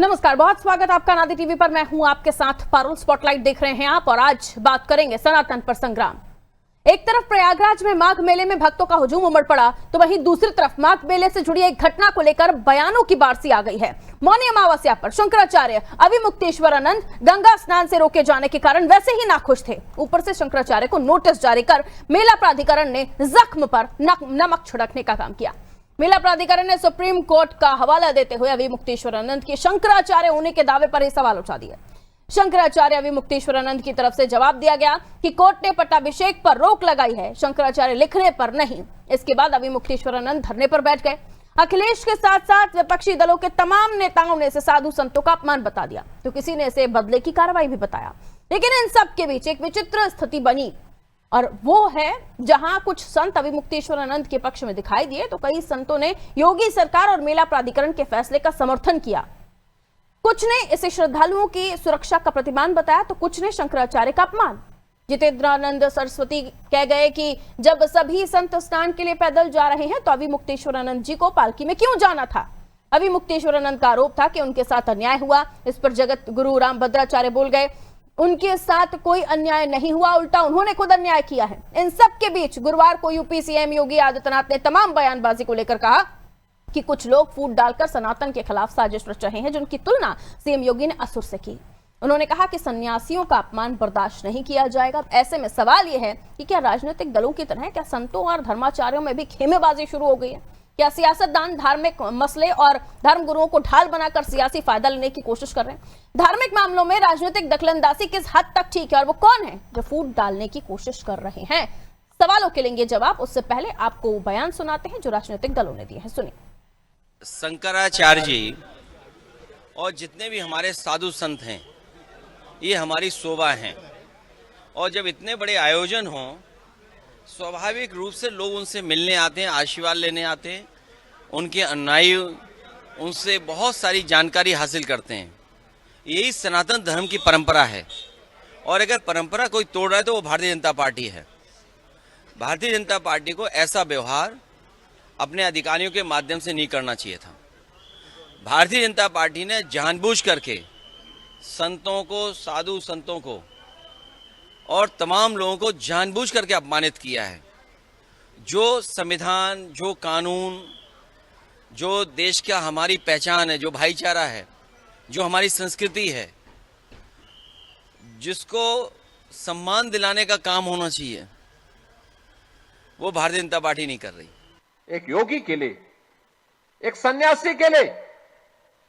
नमस्कार, बहुत स्वागत आपका नादी टीवी पर। मैं हूं आपके साथ पारुल। स्पॉटलाइट देख रहे हैं आप और आज बात करेंगे सनातन पर संग्राम। एक तरफ प्रयागराज में माघ मेले में भक्तों का हुजूम उमड़ पड़ा, तो वहीं दूसरी तरफ माघ मेले से जुड़ी एक घटना को लेकर बयानों की बारिश आ गई है। मौनी अमावस्या पर शंकराचार्य अविमुक्तेश्वरानंद गंगा स्नान से रोके जाने के कारण वैसे ही नाखुश थे। ऊपर से शंकराचार्य को नोटिस जारी कर मेला प्राधिकरण ने जख्म पर नमक छिड़कने का काम किया। मेला प्राधिकरण ने सुप्रीम कोर्ट का हवाला देते हुए अविमुक्तेश्वरानंद के शंकराचार्य होने के दावे पर ही सवाल उठा दिए। शंकराचार्य अविमुक्तेश्वरानंद की तरफ से जवाब दिया गया कि कोर्ट ने पट्टाभिषेक पर रोक लगाई है, शंकराचार्य लिखने पर नहीं। इसके बाद अविमुक्तेश्वरानंद धरने पर बैठ गए। अखिलेश के साथ साथ विपक्षी दलों के तमाम नेताओं ने इसे साधु संतों का अपमान बता दिया, तो किसी ने इसे बदले की कार्रवाई भी बताया। लेकिन इन सब के बीच एक विचित्र स्थिति बनी, और वो है जहां कुछ संत अविमुक्तेश्वरानंद के पक्ष में दिखाई दिए, तो कई संतों ने योगी सरकार और मेला प्राधिकरण के फैसले का समर्थन किया। कुछ ने इसे श्रद्धालुओं की सुरक्षा का प्रतिमान बताया, तो कुछ ने शंकराचार्य का अपमान। जितेंद्रानंद सरस्वती कह गए कि जब सभी संत स्नान के लिए पैदल जा रहे हैं तो अविमुक्तेश्वरानंद जी को पालकी में क्यों जाना था। अविमुक्तेश्वरानंद का आरोप था कि उनके साथ अन्याय हुआ। इस पर जगत गुरु रामभद्राचार्य बोल गए, उनके साथ कोई अन्याय नहीं हुआ, उल्टा उन्होंने खुद अन्याय किया है। इन सब के बीच गुरुवार को यूपी सीएम योगी आदित्यनाथ ने तमाम बयानबाजी को लेकर कहा कि कुछ लोग फूट डालकर सनातन के खिलाफ साजिश रच रहे हैं, जिनकी तुलना सीएम योगी ने असुर से की। उन्होंने कहा कि सन्यासियों का अपमान बर्दाश्त नहीं किया जाएगा। ऐसे में सवाल यह है कि क्या राजनीतिक दलों की तरह क्या संतों और धर्माचार्यों में भी खेमेबाजी शुरू हो गई है? क्या सियासतदान धार्मिक मसले और धर्म गुरुओं को ढाल बनाकर सियासी फायदा लेने की कोशिश कर रहे हैं? धार्मिक मामलों में राजनीतिक दखलंदाजी किस हद तक ठीक है, और वो कौन है जो फूट डालने की कोशिश कर रहे हैं? सवालों के लेंगे जवाब। उससे पहले आपको बयान सुनाते हैं जो राजनीतिक दलों ने दिए हैं, सुनिए। शंकराचार्य जी और जितने भी हमारे साधु संत हैं, ये हमारी शोभा हैं, और जब इतने बड़े आयोजन हों, स्वाभाविक रूप से लोग उनसे मिलने आते हैं, आशीर्वाद लेने आते हैं, उनके अनुयायी उनसे बहुत सारी जानकारी हासिल करते हैं। यही सनातन धर्म की परंपरा है, और अगर परंपरा कोई तोड़ रहा है तो वो भारतीय जनता पार्टी है। भारतीय जनता पार्टी को ऐसा व्यवहार अपने अधिकारियों के माध्यम से नहीं करना चाहिए था। भारतीय जनता पार्टी ने जानबूझ करके संतों को, साधु संतों को और तमाम लोगों को जानबूझ करके अपमानित किया है। जो संविधान, जो कानून, जो देश का हमारी पहचान है, जो भाईचारा है, जो हमारी संस्कृति है, जिसको सम्मान दिलाने का काम होना चाहिए, वो भारतीय जनता पार्टी नहीं कर रही। एक योगी के लिए, एक सन्यासी के लिए,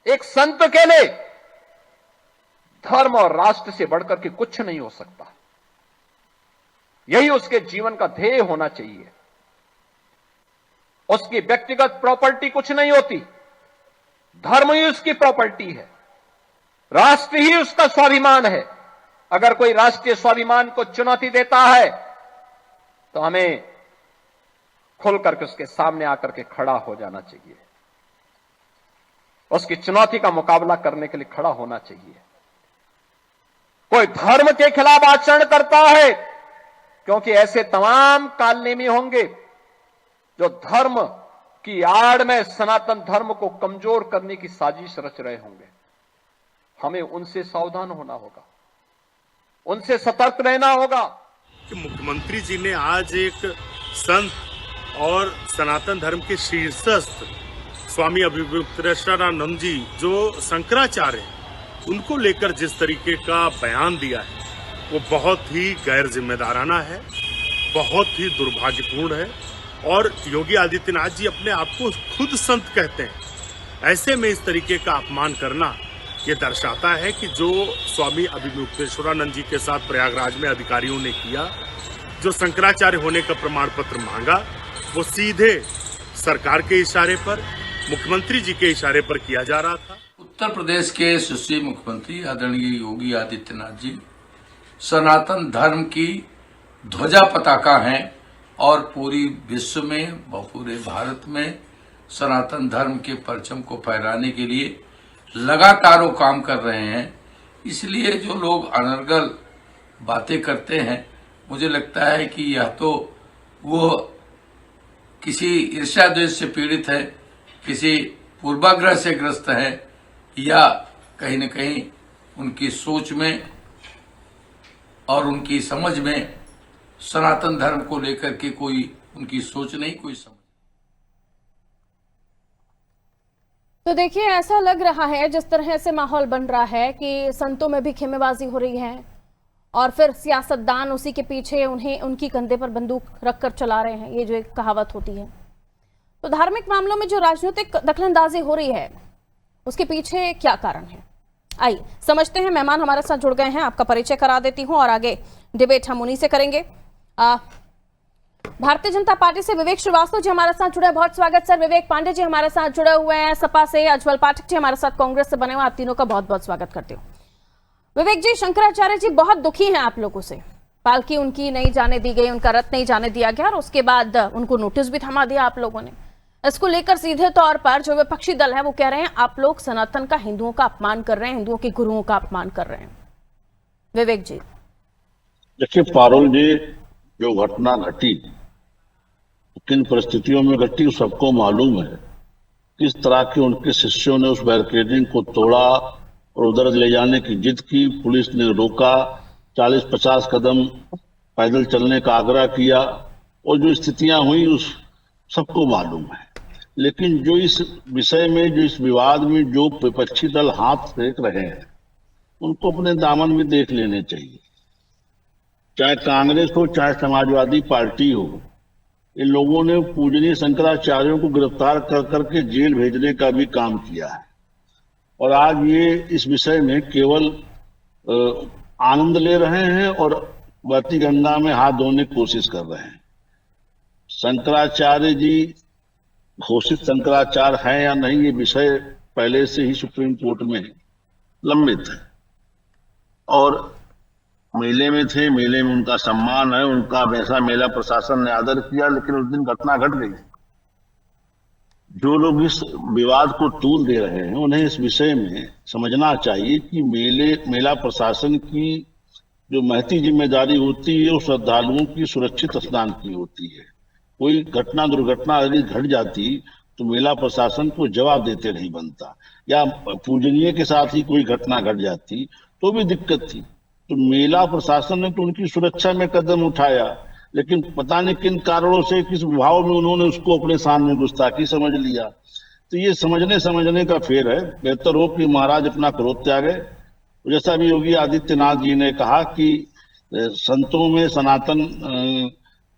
एक संत के लिए धर्म और राष्ट्र से बढ़कर के कुछ नहीं हो सकता। यही उसके जीवन का ध्येय होना चाहिए। उसकी व्यक्तिगत प्रॉपर्टी कुछ नहीं होती, धर्म ही उसकी प्रॉपर्टी है, राष्ट्र ही उसका स्वाभिमान है। अगर कोई राष्ट्रीय स्वाभिमान को चुनौती देता है तो हमें खुल करके उसके सामने आकर के खड़ा हो जाना चाहिए, उसकी चुनौती का मुकाबला करने के लिए खड़ा होना चाहिए। कोई धर्म के खिलाफ आचरण करता है, क्योंकि ऐसे तमाम कालनेमी होंगे जो धर्म की आड़ में सनातन धर्म को कमजोर करने की साजिश रच रहे होंगे। हमें उनसे सावधान होना होगा, उनसे सतर्क रहना होगा। कि मुख्यमंत्री जी ने आज एक संत और सनातन धर्म के शीर्षस्थ स्वामी अविमुक्तेश्वरानंद जी जो शंकराचार्य हैं, उनको लेकर जिस तरीके का बयान दिया है वो बहुत ही गैर जिम्मेदाराना है, बहुत ही दुर्भाग्यपूर्ण है। और योगी आदित्यनाथ जी अपने आप को खुद संत कहते हैं। ऐसे में इस तरीके का अपमान करना ये दर्शाता है कि जो स्वामी अविमुक्तेश्वरानंद जी के साथ प्रयागराज में अधिकारियों ने किया, जो शंकराचार्य होने का प्रमाण पत्र मांगा, वो सीधे सरकार के इशारे पर, मुख्यमंत्री जी के इशारे पर किया जा रहा था। उत्तर प्रदेश के यशस्वी मुख्यमंत्री आदरणीय योगी आदित्यनाथ जी सनातन धर्म की ध्वजा पताका हैं और पूरी विश्व में, पूरे भारत में सनातन धर्म के परचम को फहराने के लिए लगातार वो काम कर रहे हैं। इसलिए जो लोग अनर्गल बातें करते हैं, मुझे लगता है कि यह तो वो किसी ईर्ष्या द्वेष से पीड़ित है, किसी पूर्वाग्रह से ग्रस्त है, या कहीं न कहीं उनकी सोच में और उनकी समझ में सनातन धर्म को लेकर के कोई उनकी सोच नहीं, कोई समझ। तो देखिए, ऐसा लग रहा है जिस तरह से माहौल बन रहा है कि संतों में भी खेमेबाजी हो रही है और फिर सियासतदान उसी के पीछे उन्हें उनकी कंधे पर बंदूक रखकर चला रहे हैं, ये जो एक कहावत होती है। तो धार्मिक मामलों में जो राजनीतिक दखलंदाजी हो रही है उसके पीछे क्या कारण है, आइए समझते हैं। मेहमान हमारे साथ जुड़ गए हैं, आपका परिचय करा देती हूं और आगे डिबेट हम उन्हीं से करेंगे। भारतीय जनता पार्टी से विवेक श्रीवास्तव जी हमारे साथ जुड़े, बहुत स्वागत सर। विवेक पांडे जी हमारे साथ जुड़े हुए हैं सपा से, अज्वल पाठक जी हमारे साथ कांग्रेस से बने हुए, आप तीनों का बहुत बहुत स्वागत करती हूँ। विवेक जी, शंकराचार्य जी बहुत दुखी हैं आप लोगों से, पालकी उनकी नहीं जाने दी गई, उनका रथ नहीं जाने दिया गया और उसके बाद उनको नोटिस भी थमा दिया आप लोगों ने। इसको लेकर सीधे तौर पर जो विपक्षी दल है वो कह रहे हैं आप लोग सनातन का, हिंदुओं का अपमान कर रहे हैं, हिंदुओं के गुरुओं का अपमान कर रहे हैं। विवेक जी देखिए पारुल जी, जो घटना घटी किन परिस्थितियों में घटी सबको मालूम है। किस तरह के उनके शिष्यों ने उस बैरिकेडिंग को तोड़ा और उधर ले जाने की जिद की, पुलिस ने रोका, 40-50 कदम पैदल चलने का आग्रह किया और जो स्थितियां हुई उस सबको मालूम है। लेकिन जो इस विषय में, जो इस विवाद में जो विपक्षी दल हाथ सेक रहे हैं उनको अपने दामन में देख लेने चाहिए। चाहे कांग्रेस हो चाहे समाजवादी पार्टी हो, इन लोगों ने पूजनीय शंकराचार्यों को गिरफ्तार कर करके जेल भेजने का भी काम किया है और आज ये इस विषय में केवल आनंद ले रहे हैं और बहती गंगा में हाथ धोने की कोशिश कर रहे हैं। शंकराचार्य जी घोषित शंकराचार्य है या नहीं, ये विषय पहले से ही सुप्रीम कोर्ट में लंबित है और मेले में थे, मेले में उनका सम्मान है, उनका वैसा मेला प्रशासन ने आदर किया। लेकिन उस दिन घटना घट गई। जो लोग इस विवाद को तूल दे रहे हैं उन्हें इस विषय में समझना चाहिए कि मेला प्रशासन की जो महती जिम्मेदारी होती है वो श्रद्धालुओं की सुरक्षित स्नान की होती है। कोई घटना दुर्घटना यदि घट जाती तो मेला प्रशासन को जवाब देते नहीं बनता, या पूजनीय के साथ ही कोई घटना घट जाती तो भी दिक्कत थी। तो मेला प्रशासन ने तो उनकी सुरक्षा में कदम उठाया, लेकिन पता नहीं किन कारणों से, किस भाव में उन्होंने उसको अपने सामने गुस्ताखी समझ लिया। तो ये समझने का फेर है। बेहतर हो कि महाराज अपना क्रोध त्यागे। जैसा भी योगी आदित्यनाथ जी ने कहा कि संतों में, सनातन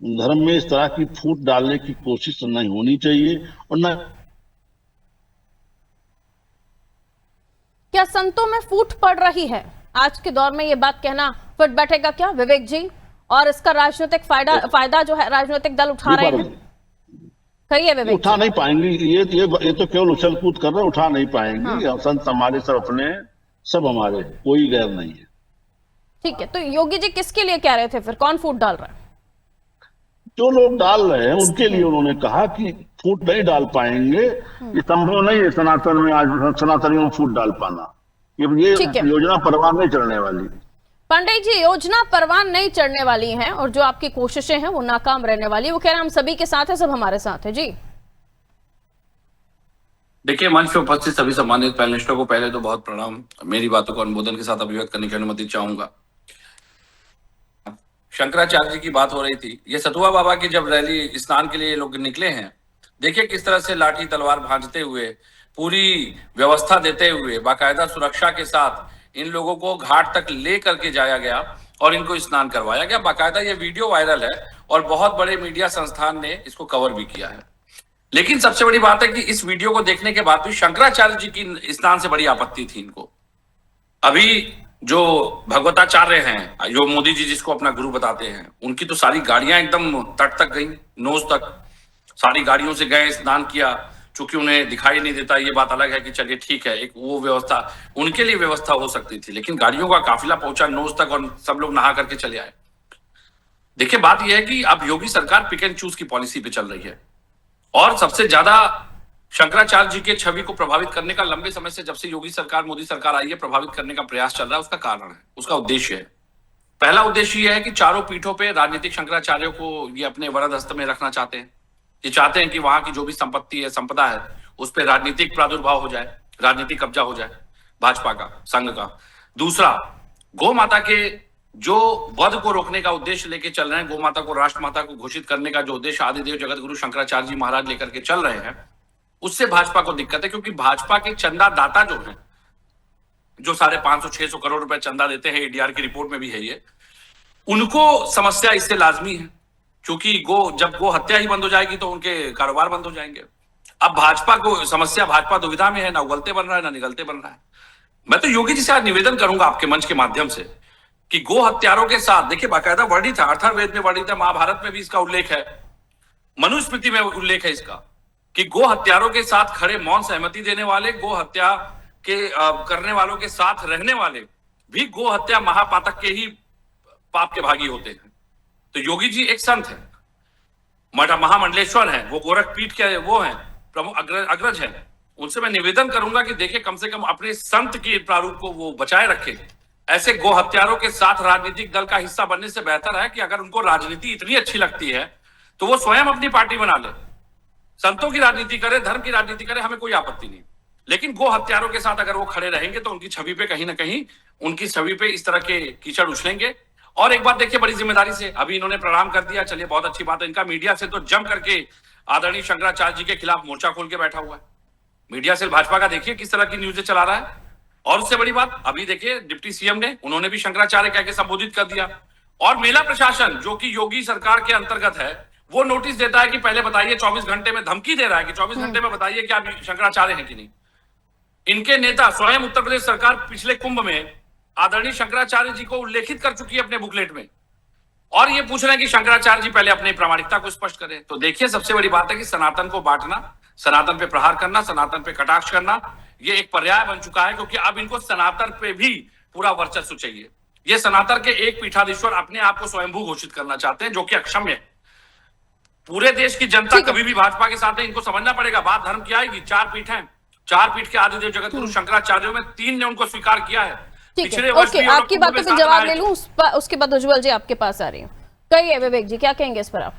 धर्म में इस तरह की फूट डालने की कोशिश नहीं होनी चाहिए। और न क्या संतों में फूट पड़ रही है? आज के दौर में ये बात कहना फिट बैठेगा क्या विवेक जी? और इसका राजनीतिक फायदा जो है राजनीतिक दल उठा रहे हैं, करिए विवेक। उठा नहीं पाएंगे, ये तो केवल उछल कूद कर रहे, उठा नहीं पाएंगे। हाँ। संत हमारे सब अपने, सब हमारे, कोई गैर नहीं है। ठीक है, तो योगी जी किसके लिए कह रहे थे फिर? कौन फूट डाल रहा है? जो लोग डाल रहे हैं उनके लिए उन्होंने कहा कि फूट नहीं डाल पाएंगे, ये संभव नहीं है सनातन में आज सनातनियों में फूट डाल पाना। ये योजना परवान नहीं चढ़ने वाली। पांडे जी, योजना परवान नहीं चढ़ने वाली है और जो आपकी कोशिशें हैं वो नाकाम रहने वाली है। वो कह रहे हैं हम सभी के साथ है, सब हमारे साथ है। जी देखिए, मंच पे उपस्थित सभी सम्मानित पैनलिस्टों को पहले तो बहुत प्रणाम। मेरी बातों को अनुमोदन के साथ अभिव्यक्त करने की अनुमति चाहूंगा। शंकराचार्य जी की बात हो रही थी। ये सतुआ बाबा की जब रैली स्नान के लिए लोग निकले हैं, देखिए किस तरह से लाठी तलवार भांजते हुए, पूरी व्यवस्था देते हुए, बाकायदा सुरक्षा के साथ इन लोगों को घाट तक ले करके जाया गया और इनको स्नान करवाया गया। बाकायदा ये वीडियो वायरल है और बहुत बड़े मीडिया संस्थान ने इसको कवर भी किया है। लेकिन सबसे बड़ी बात है कि इस वीडियो को देखने के बाद भी शंकराचार्य जी की स्नान से बड़ी आपत्ति थी इनको। अभी जो भगवताचार्य हैं, जो मोदी जी जिसको अपना गुरु बताते हैं, उनकी तो सारी गाड़ियां एकदम तट तक गई, नोज तक सारी गाड़ियों से गए, स्नान किया। चूंकि उन्हें दिखाई नहीं देता, ये बात अलग है कि चलिए ठीक है, एक वो व्यवस्था उनके लिए व्यवस्था हो सकती थी, लेकिन गाड़ियों का काफिला पहुंचा नोज तक और सब लोग नहा करके चले आए। देखिए बात यह है कि अब योगी सरकार पिक एंड चूज की पॉलिसी पे चल रही है और सबसे ज्यादा शंकराचार्य जी के छवि को प्रभावित करने का लंबे समय से, जब से योगी सरकार, मोदी सरकार आई है, प्रभावित करने का प्रयास चल रहा है। उसका कारण है, उसका उद्देश्य है। पहला उद्देश्य यह है कि चारों पीठों पे राजनीतिक शंकराचार्यों को ये अपने वरद हस्त में रखना चाहते हैं। ये चाहते हैं कि वहां की जो भी संपत्ति है, संपदा है, उस पर राजनीतिक प्रादुर्भाव हो जाए, राजनीतिक कब्जा हो जाए। भाजपा का, संघ का। दूसरा, गौ माता के जो वध को रोकने का उद्देश्य लेके चल रहे हैं, गौ माता को राष्ट्र माता को घोषित करने का जो उद्देश्य आदिदेव जगत गुरु शंकराचार्य जी महाराज लेकर के चल रहे हैं, उससे भाजपा को दिक्कत है। क्योंकि भाजपा के चंदा दाता जो हैं, जो 550-600 करोड़ रुपए चंदा देते हैं, एडीआर की रिपोर्ट में भी है ये, उनको समस्या इससे लाजमी है। क्योंकि जब गो हत्या ही बंद हो जाएगी तो उनके कारोबार बंद हो जाएंगे। अब भाजपा को समस्या, भाजपा दुविधा में है, ना उगलते बन रहा है ना निगलते बन रहा है। मैं तो योगी जी से आज निवेदन करूंगा आपके मंच के माध्यम से कि गो हत्यारों के साथ, देखिए बाकायदा वर्णित है, अथर्ववेद में वर्णित है, महाभारत में भी इसका उल्लेख है, मनुस्मृति में उल्लेख है इसका, कि गो हत्यारों के साथ खड़े मौन सहमति देने वाले, गो हत्या के करने वालों के साथ रहने वाले भी गो हत्या महापातक के ही पाप के भागी होते हैं। तो योगी जी एक संत है, महामंडलेश्वर है, वो गोरख पीठ के वो हैं, प्रमुख अग्रज है। उनसे मैं निवेदन करूंगा कि देखें, कम से कम अपने संत के प्रारूप को वो बचाए रखे। ऐसे गो हत्यारों के साथ राजनीतिक दल का हिस्सा बनने से बेहतर है कि अगर उनको राजनीति इतनी अच्छी लगती है तो वो स्वयं अपनी पार्टी बना ले, संतों की राजनीति करे, धर्म की राजनीति करे, हमें कोई आपत्ति नहीं। लेकिन गो हत्यारों के साथ अगर वो खड़े रहेंगे तो उनकी छवि पे कहीं ना कहीं, उनकी छवि पे इस तरह के कीचड़ उछलेंगे। और एक बात देखिए, बड़ी जिम्मेदारी से, अभी इन्होंने प्रणाम कर दिया, चलिए बहुत अच्छी बात है। इनका मीडिया से तो जम करके आदरणीय शंकराचार्य जी के खिलाफ मोर्चा खोल के बैठा हुआ है। मीडिया से भाजपा का देखिए किस तरह की न्यूज़ें चला रहा है। और उससे बड़ी बात, अभी देखिए डिप्टी सीएम ने, उन्होंने भी शंकराचार्य कह के संबोधित कर दिया। और मेला प्रशासन जो कि योगी सरकार के अंतर्गत है, वो नोटिस देता है कि पहले बताइए, 24 घंटे में धमकी दे रहा है कि 24 घंटे में बताइए कि आप शंकराचार्य हैं कि नहीं। इनके नेता स्वयं उत्तर प्रदेश सरकार पिछले कुंभ में आदरणीय शंकराचार्य जी को उल्लेखित कर चुकी है अपने बुकलेट में, और ये पूछ रहे हैं कि शंकराचार्य जी पहले अपनी प्रामाणिकता को स्पष्ट करें। तो देखिए, सबसे बड़ी बात है कि सनातन को बांटना, सनातन पे प्रहार करना, सनातन पे कटाक्ष करना, ये एक पर्याय बन चुका है। क्योंकि अब इनको सनातन पे भी पूरा वर्चस्व चाहिए। ये सनातन के एक पीठाधीश्वर अपने आप को स्वयंभू घोषित करना चाहते हैं, जो कि अक्षम्य है। पूरे देश की जनता कभी भी भाजपा के साथ है, इनको समझना पड़ेगा। बात धर्म की आएगी, 4 पीठ है, 4 पीठ के आदिदेव जगत गुरु शंकराचार्यों में 3 ने उनको स्वीकार किया है। ठीक है, ओके, आपकी बातों पे जवाब ले लूं, उसके बाद उज्जवल जी आपके पास आ रही हूँ। कहिए विवेक जी, क्या कहेंगे इस पर आप?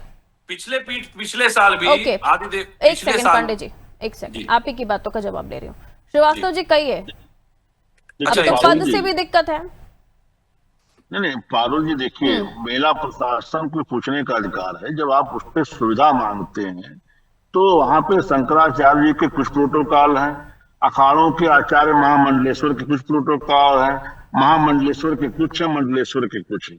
पिछले साल भी आदिदेव, एक सेकंड पांडे जी, एक सेकंड, आप ही की बातों का जवाब ले रही हूँ। श्रीवास्तव जी कहिए, अच्छा, तो पद से भी दिक्कत है? नहीं, पारुल जी देखिए, मेला प्रशासन को पूछने का अधिकार है। जब आप उस पर सुविधा मांगते हैं तो वहां पे शंकराचार्य जी के कुछ प्रोटोकॉल हैं, अखाड़ों के आचार्य महामंडलेश्वर के कुछ प्रोटोकॉल हैं, महामंडलेश्वर के कुछ है, मंडलेश्वर के कुछ है।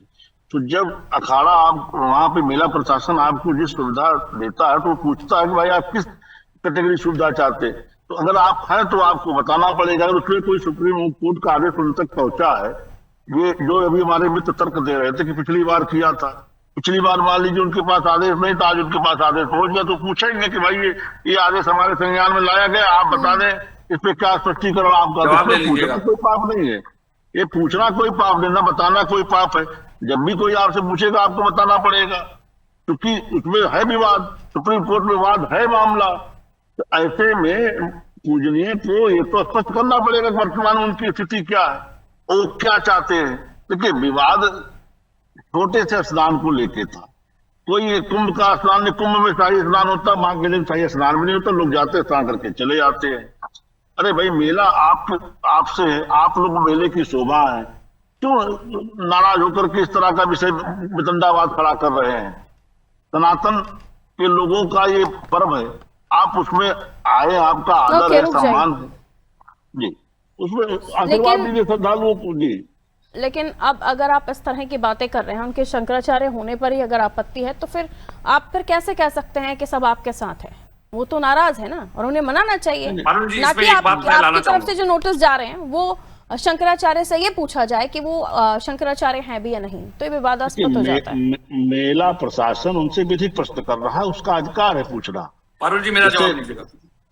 तो जब अखाड़ा, आप वहां पे मेला प्रशासन आपको जिस सुविधा देता है तो पूछता है कि भाई आप किस कैटेगरी सुविधा चाहते हैं। तो अगर आप हैं तो आपको बताना पड़ेगा। अगर उसमें कोई सुप्रीम कोर्ट का आदेश उन तक पहुंचा है, ये जो अभी हमारे मित्र तर्क दे रहे थे कि पिछली बार किया था, पिछली बार मान लीजिए उनके पास आदेश नहीं था, आज उनके पास आदेश पहुंच गया, तो पूछेंगे कि भाई ये आदेश हमारे संज्ञान में लाया गया, आप बता दें इस पे क्या स्पष्टीकरण आपका। पूछना कोई पाप नहीं है, ये पूछना कोई पाप नहीं, ना बताना कोई पाप है। जब भी कोई आपसे पूछेगा आपको बताना पड़ेगा, क्योंकि उसमें है विवाद, सुप्रीम कोर्ट में विवाद है मामला। तो ऐसे में पूजनीय को ये तो स्पष्ट करना पड़ेगा कि वर्तमान उनकी स्थिति क्या है, वो क्या चाहते हैं। देखिए, विवाद छोटे से स्नान को लेके था। कोई कुंभ का स्नान नहीं, कुंभ में शाही स्नान होता, मां के दिन शाही स्नान भी नहीं होता, लोग जाते स्नान करके चले जाते हैं। अरे भाई, मेला आपसे है, आप लोग मेले की शोभा है, क्यों नाराज होकर के इस तरह का विषय वितंडावाद खड़ा कर रहे हैं? सनातन के लोगों का ये पर्व है, आप उसमें आए, आपका आदर है, सम्मान है जी, उसमें आशीर्वाद दीजिए श्रद्धालुओं को जी। लेकिन अब अगर आप इस तरह की बातें कर रहे हैं, उनके शंकराचार्य होने पर ही अगर आपत्ति है, तो फिर आप कैसे कह सकते हैं कि सब आपके साथ है? वो तो नाराज है ना, और उन्हें मनाना चाहिए। ना कि आपकी तरफ से जो नोटिस जा रहे हैं वो शंकराचार्य से ये पूछा जाए कि वो शंकराचार्य हैं भी या नहीं, तो ये विवादास्पद हो जाता है। मेला प्रशासन उनसे विधिक प्रश्न कर रहा है, उसका अधिकार है पूछना। पारुल जी, मेरा जवाब दीजिएगा।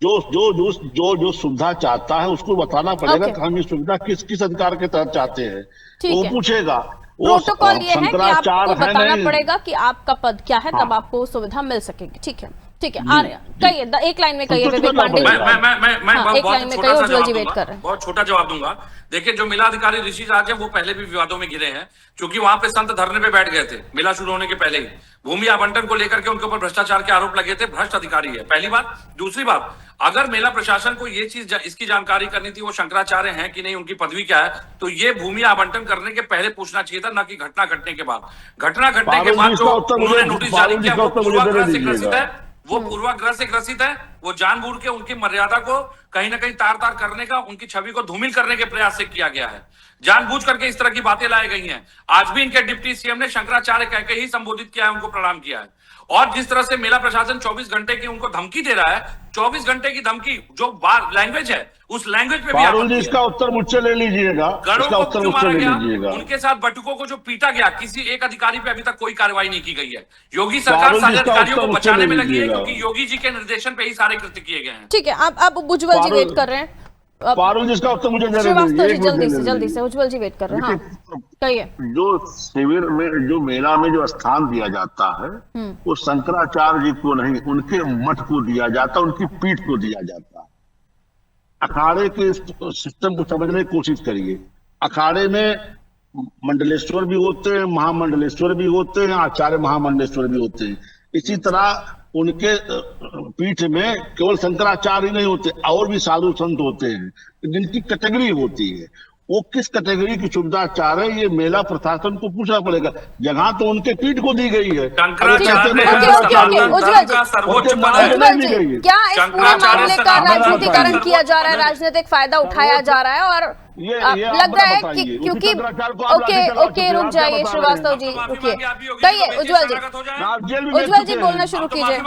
जो सुविधा चाहता है उसको बताना पड़ेगा कि हम ये सुविधा किस अधिकार के तहत चाहते हैं, वो पूछेगा। प्रोटोकॉल ये है कि आपको बताना पड़ेगा कि आपका पद क्या है, तब आपको सुविधा मिल सकेगी। ठीक है। ठीक है, आ रहे हैं, कहिए एक लाइन में कहिए विवेक पांडे जी। मैं हाँ, एक बहुत लाइन में छोटा कहिए, सा उज्ज्वल जवाब जी वेट दूंगा, कर रहे हैं। बहुत छोटा जवाब दूंगा। देखिए, जो मेला अधिकारी ऋषि राज है वो पहले भी विवादों में घिरे हैं, क्योंकि वहां पे संत धरने पे बैठ गए थे मेला शुरू होने के पहले ही। भूमि आवंटन को लेकर के उनके ऊपर भ्रष्टाचार के आरोप लगे थे, भ्रष्ट अधिकारी है, पहली बात। दूसरी बात, अगर मेला प्रशासन को ये चीज इसकी जानकारी करनी थी वो शंकराचार्य हैं कि नहीं, उनकी पदवी क्या है, तो ये भूमि आवंटन करने के पहले पूछना चाहिए था, ना कि घटना घटने के बाद। घटना घटने के बाद जो उन्होंने नोटिस जारी किया वो पूर्वाग्रह से ग्रसित है, वो पूर्वाग्रह से ग्रसित है, वो जानबूझ के उनकी मर्यादा को कहीं ना कहीं तार तार करने का, उनकी छवि को धूमिल करने के प्रयास से किया गया है। जानबूझ करके इस तरह की बातें लाई गई हैं। आज भी इनके डिप्टी सीएम ने शंकराचार्य कहकर ही संबोधित किया है, उनको प्रणाम किया है। और जिस तरह से मेला प्रशासन 24 घंटे की उनको धमकी दे रहा है, 24 घंटे की धमकी जो लैंग्वेज है, उस लैंग्वेज पे भी पारुल जी इसका उत्तर मुझसे ले लीजिएगा, गणों इसका को उत्तर क्यों मुझसे मारा ले गया, लीजिएगा। उनके साथ बटुकों को जो पीटा गया, किसी एक अधिकारी पे अभी तक कोई कार्रवाई नहीं की गई है। योगी सरकार पारुल जी सारे इसका अधिकारियों को उत्तर मुझसे बचाने ले में लगी है, लीजिएगा। क्योंकि योगी जी के निर्देशन पे ही सारे कृत्य किए गए हैं। ठीक है, अब उज्ज्वल जी वेट कर रहे हैं। पारुल जी इसका उत्तर मुझे दे श्रीवास्तव जी दीजिए, जल्दी से उज्ज्वल जी वेट कर रहे हैं। हाँ, कहिए। जो शिविर में, जो मेला में जो स्थान दिया जाता है वो शंकराचार्य जी को नहीं, उनके मठ को दिया जाता है, उनकी पीठ को दिया जाता है। अखाड़े के सिस्टम को समझने की कोशिश करिए। अखाड़े में मंडलेश्वर भी होते हैं, महामंडलेश्वर भी होते हैं, आचार्य महामंडलेश्वर भी होते हैं। इसी तरह उनके पीठ में केवल शंकराचार्य नहीं होते, और भी साधु संत होते हैं जिनकी कैटेगरी होती है। वो किस कैटेगरी की सुविधा चाह रहे हैं, ये मेला प्रशासन को पूछना पड़ेगा। जगह तो उनके पीठ को दी गई है। उज्ज्वल जी, क्या इस पूरे मामले का राजनीतिकरण किया जा रहा है, राजनीतिक फायदा उठाया जा रहा है? और लग रहा है कि क्योंकि ओके रुक जाइए श्रीवास्तव जी, रुकिए, कहिए उज्ज्वल जी बोलना शुरू कीजिए।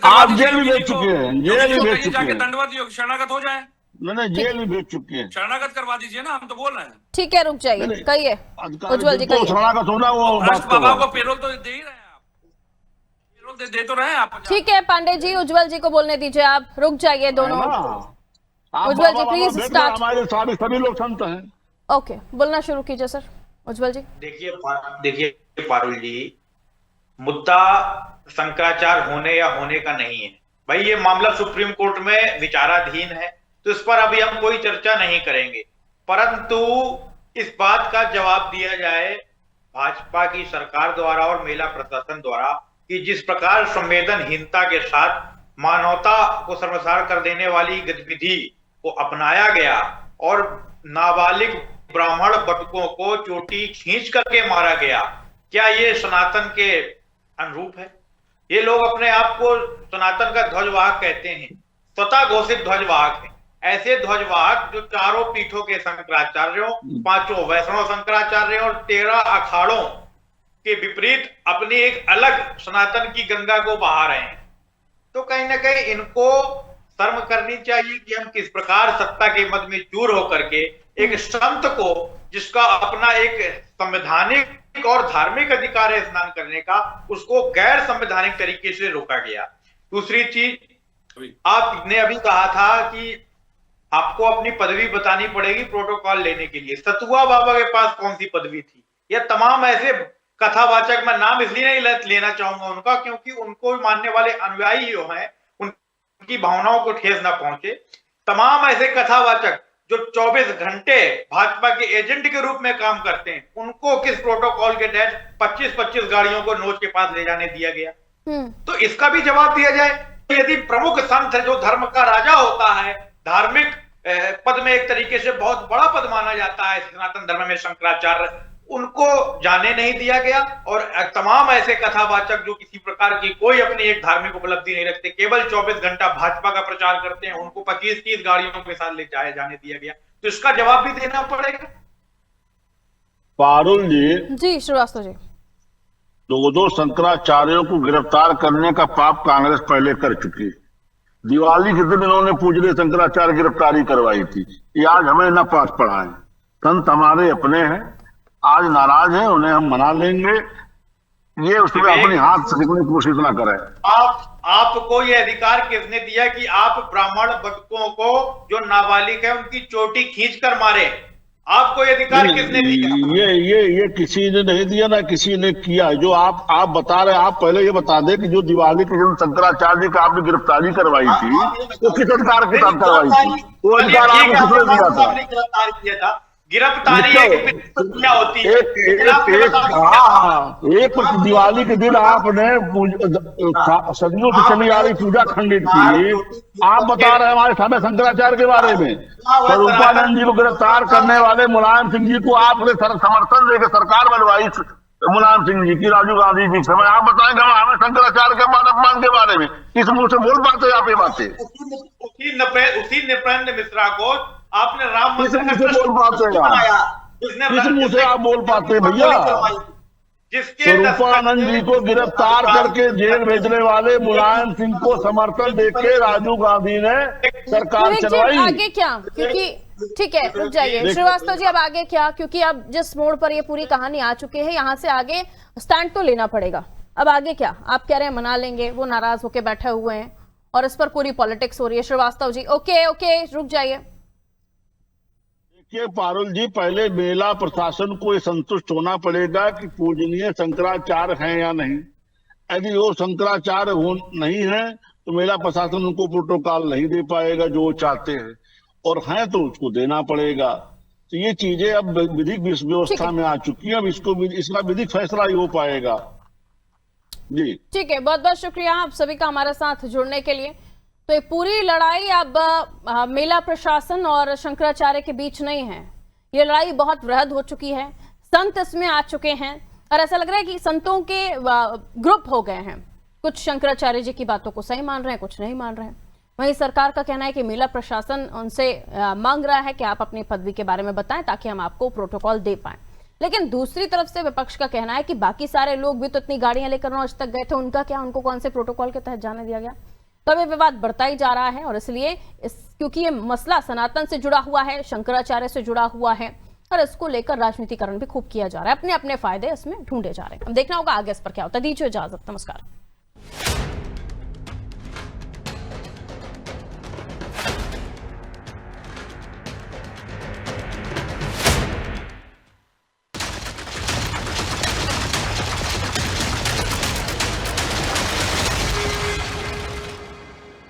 आप जेल में भेज चुके हैं, जेल में भेज चुके हैं, दंडवत शरणागत हो जाए, मैंने जेल में भेज चुके हैं, शरणागत करवा दीजिए ना, हम तो बोल रहे हैं। ठीक है, रुक जाइए, कहिए उज्ज्वल जी, कहिए। शरणागत होना वो बाबा को पेरोल तो दे ही रहे हैं, आप पेरोल दे तो रहे हैं आप। ठीक है पांडे जी, उज्ज्वल जी को बोलने दीजिए, आप रुक जाइए दोनों। उज्ज्वल जी प्लीज स्टार्ट। हमारे सारे सभी लोग संत हैं। ओके, बोलना शुरू कीजिए सर, उज्ज्वल जी। देखिए पारुल जी, मुद्दा शंकराचार्य होने या होने का नहीं है भाई, ये मामला सुप्रीम कोर्ट में विचाराधीन है, तो इस पर अभी हम कोई चर्चा नहीं करेंगे। परंतु इस बात का जवाब दिया जाए भाजपा की सरकार द्वारा और मेला प्रशासन द्वारा कि जिस प्रकार संवेदनहीनता के साथ मानवता को शर्मसार कर देने वाली गतिविधि को अपनाया गया और नाबालिग ब्राह्मण बटुकों को चोटी खींच करके मारा गया, क्या ये सनातन के अनुरूप है? ये लोग अपने आप को सनातन का ध्वजवाहक कहते हैं, स्वतः घोषित ध्वजवाहक हैं। ऐसे ध्वजवाहक जो चारों पीठों के शंकराचार्यों, 5 वैष्णव शंकराचार्य और 13 अखाड़ों के विपरीत अपनी एक अलग सनातन की गंगा को बहा रहे हैं, तो कहीं ना कहीं इनको शर्म करनी चाहिए कि हम किस प्रकार सत्ता के मद में चूर होकर के एक संत को, जिसका अपना एक संवैधानिक और धार्मिक अधिकार है स्नान करने का, उसको गैर संवैधानिक तरीके से रोका गया। दूसरी चीज, आपने अभी कहा था कि आपको अपनी पदवी बतानी पड़ेगी प्रोटोकॉल लेने के लिए। सतुआ बाबा के पास कौन सी पदवी थी? यह तमाम ऐसे कथावाचक, मैं नाम इसलिए नहीं लेना चाहूंगा उनका क्योंकि उनको मानने वाले अनुयायी जो हैं उनकी भावनाओं को ठेस ना पहुंचे, तमाम ऐसे कथावाचक जो 24 घंटे भाजपा के एजेंट के रूप में काम करते हैं, उनको किस प्रोटोकॉल के तहत 25-25 गाड़ियों को नोच के पास ले जाने दिया गया? तो इसका भी जवाब दिया जाए। यदि प्रमुख संत जो धर्म का राजा होता है, धार्मिक पद में एक तरीके से बहुत बड़ा पद माना जाता है सनातन धर्म में शंकराचार्य, उनको जाने नहीं दिया गया, और तमाम ऐसे कथावाचक जो किसी प्रकार की कोई अपनी एक धार्मिक उपलब्धि नहीं रखते, केवल 24 घंटा भाजपा का प्रचार करते हैं, उनको 25-30 गाड़ियों के साथ ले जाने दिया गया। तो इसका जवाब भी देना पड़ेगा। पारुल जी श्रीवास्तव जी, 2 शंकराचार्यों को गिरफ्तार करने का पाप कांग्रेस पहले कर चुकी है। दिवाली के दिन इन्होंने पूजनीय शंकराचार्य गिरफ्तारी करवाई थी, ये आज हमें न पास पड़ा है। संत हमारे अपने हैं, आज नाराज हैं, उन्हें हम मना लेंगे, ये उसमें अपनी हाथ सिकने की कोशिश ना करें। आपको ये अधिकार किसने दिया कि आप ब्राह्मण बटुकों को जो नाबालिग है उनकी चोटी खींच कर मारे? आपको ये अधिकार किसने दिया? ये किसी ने नहीं दिया, ना किसी ने किया। जो आप बता रहे, आप पहले ये बता दें कि जो दिवाली के दिन शंकराचार्य जी का आपने गिरफ्तारी करवाई थी, वो किस अधिकार के साथ करवाई थी? वो अधिकार आपको किसने दिया था? गिरफ्तार किया था। गिरफ्तारी क्या होती है? एक दिवाली के दिन आपने सदियों से चली आ रही पूजा खंडित की। आप बता रहे हैं हमारे समय शंकराचार्य के बारे में। स्वरूपानंद जी को गिरफ्तार करने वाले मुलायम सिंह जी को आपने समर्थन देकर सरकार बनवाई मुलायम सिंह जी की, राजीव गांधी जी समय। आप बताएंगे हमें शंकराचार्य के मान अपमान के बारे में? किस मुंह से बोल पाते आप ये बातें? उसी नृपेंद्र मिश्रा को आपने राम मंदिर से बोल पाते हैं? किस मुंह से आप बोल पाते भैया? स्वरूपानंद जी को गिरफ्तार करके जेल भेजने वाले मुलायम सिंह को समर्थन देके राजीव गांधी ने सरकार चलवाई। आगे क्या? क्योंकि ठीक है, रुक जाइए श्रीवास्तव जी, अब आगे क्या? क्योंकि अब जिस मोड़ पर ये पूरी कहानी आ चुकी है, यहाँ से आगे स्टैंड तो लेना पड़ेगा। अब आगे क्या? आप कह रहे हैं मना लेंगे, वो नाराज होके बैठे हुए हैं और इस पर पूरी पॉलिटिक्स हो रही है। श्रीवास्तव जी ओके रुक जाइए। देखिए पारुल जी, पहले मेला प्रशासन को ये संतुष्ट होना पड़ेगा कि पूजनीय शंकराचार्य हैं या नहीं। यदि वो शंकराचार्य नहीं है तो मेला प्रशासन उनको प्रोटोकॉल नहीं दे पाएगा जो वो चाहते हैं, और हैं तो उसको देना पड़ेगा। तो ये चीजें अब विधिक व्यवस्था में आ चुकी है, अब इसका विधिक फैसला ही हो पाएगा। जी ठीक है, बहुत बहुत शुक्रिया आप सभी का हमारे साथ जुड़ने के लिए। तो ये पूरी लड़ाई अब मेला प्रशासन और शंकराचार्य के बीच नहीं है, ये लड़ाई बहुत वृहद हो चुकी है। संत इसमें आ चुके हैं और ऐसा लग रहा है कि संतों के ग्रुप हो गए हैं। कुछ शंकराचार्य जी की बातों को सही मान रहे हैं, कुछ नहीं मान रहे हैं। वहीं सरकार का कहना है कि मेला प्रशासन उनसे मांग रहा है कि आप अपनी पदवी के बारे में बताएं ताकि हम आपको प्रोटोकॉल दे पाएं। लेकिन दूसरी तरफ से विपक्ष का कहना है कि बाकी सारे लोग भी तो इतनी गाड़ियां लेकर आज तक गए थे, उनका क्या? उनको कौन से प्रोटोकॉल के तहत जाने दिया गया? तो ये विवाद बढ़ता ही जा रहा है और इसलिए क्योंकि ये मसला सनातन से जुड़ा हुआ है, शंकराचार्य से जुड़ा हुआ है और इसको लेकर राजनीतिकरण भी खूब किया जा रहा है। अपने अपने फायदे इसमें ढूंढे जा रहे हैं। अब देखना होगा आगे इस पर क्या होता है। दीजिए इजाजत, नमस्कार।